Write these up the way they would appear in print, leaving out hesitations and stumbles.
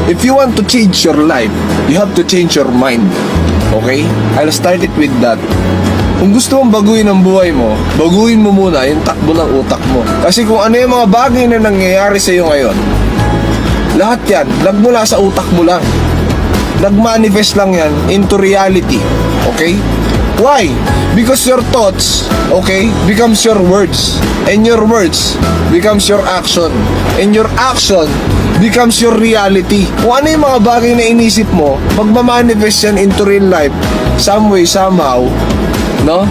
If you want to change your life, you have to change your mind. Okay? I'll start it with that. Kung gusto mong baguhin ang buhay mo, baguhin mo muna yung takbo ng utak mo. Kasi kung ano yung mga bagay na nangyayari sa iyo ngayon, lahat yan, nagmula sa utak mo lang. Nag-manifest lang yan into reality. Okay? Why? Because your thoughts, okay, becomes your words. And your words becomes your action. And your action becomes your reality. Kung ano yung mga bagay na inisip mo, magmamanifest yan into real life. Some way, somehow. No?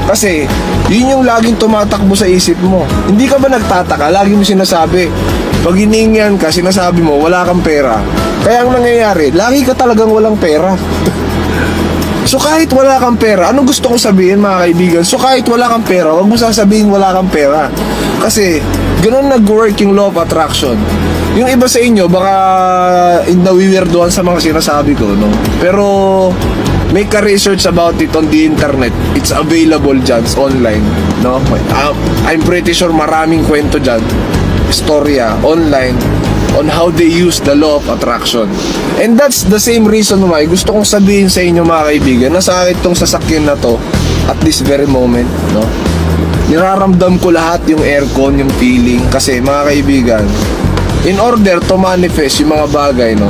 Kasi, yun yung laging tumatakbo sa isip mo. Hindi ka ba nagtataka? Lagi mo sinasabi. Pag hiningian ka, sinasabi mo, wala kang pera. Kaya ang nangyayari, lagi ka talagang walang pera. So kahit wala kang pera, anong gusto kong sabihin mga kaibigan? So kahit wala kang pera, wag mo sasabihin wala kang pera. Kasi ganun nag-work yung law of attraction. Yung iba sa inyo, baka nawiwirduhan sa mga sinasabi ko, no? Pero make a research about it on the internet. It's available dyan online, no? I'm pretty sure maraming kwento dyan, istorya, online, on how they use the law of attraction. And that's the same reason why gusto kong sabihin sa inyo mga kaibigan na sa akin tong sasakyan na to at this very moment, no? Niraramdam ko lahat yung aircon, yung feeling. Kasi mga kaibigan, in order to manifest yung mga bagay, no,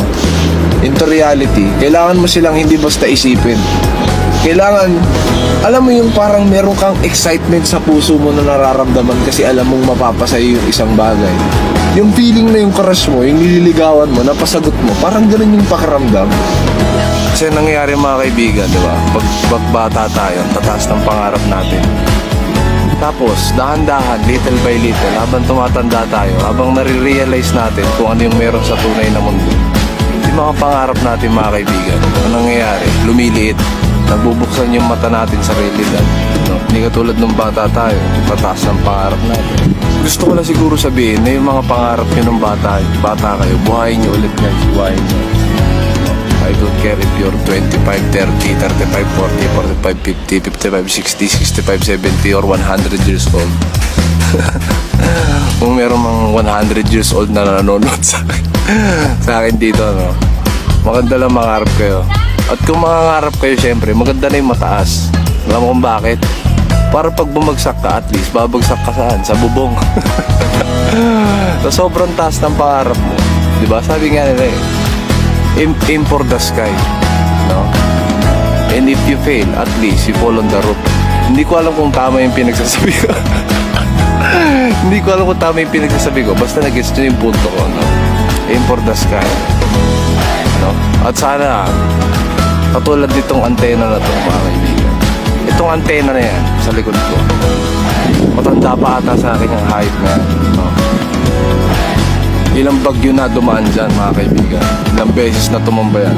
into reality, kailangan mo silang hindi basta isipin. Kailangan, alam mo yung parang meron kang excitement sa puso mo na nararamdaman kasi alam mong mapapasaya yung isang bagay. Yung feeling na yung crush mo, yung nililigawan mo, napasagot mo, parang ganun yung pakiramdam. Kasi nangyayari mga kaibigan, di ba? Pag bata tayo, tataas ng pangarap natin. Tapos, dahan-dahan, little by little, habang tumatanda tayo, habang nare-realize natin kung ano yung meron sa tunay na mundo, yung mga pangarap natin mga kaibigan, ano nangyayari? Lumiliit. Nagbubuksan yung mata natin sa realidad, no? Hindi katulad ng bata tayo, tataas ng pangarap natin. Gusto ko lang siguro sabihin na yung mga pangarap nyo ng bata kayo, buhayin nyo ulit guys, buhayin nyo. I don't care if you're 25, 30, 35, 40, 45, 50, 55, 60, 65, 70 or 100 years old. Kung meron mang 100 years old na nanonood sa akin dito, no? Maganda lang mangarap kayo. At kung mangangarap kayo, syempre, maganda na yung mataas. Alam mo kung bakit? Para pag bumagsak ka, at least, babagsak ka saan? Sa bubong. Sa sobrang taas ng pangarap mo. Diba? Sabi nga nila aim for the sky. No? And if you fail, at least, you fall on the roof. Hindi ko alam kung tama yung pinagsasabi ko. Hindi ko alam kung tama yung pinagsasabi ko. Basta nag-gets nyo yung punto ko. No? Aim for the sky. No? At sana, katulad nitong antena na to mga kaibigan. Itong antena na yan sa likod ko, matanda pa ata sa akin yung hype na yan, no? Ilang bagyo na dumaan dyan mga kaibigan. Ilang beses na tumamba yan.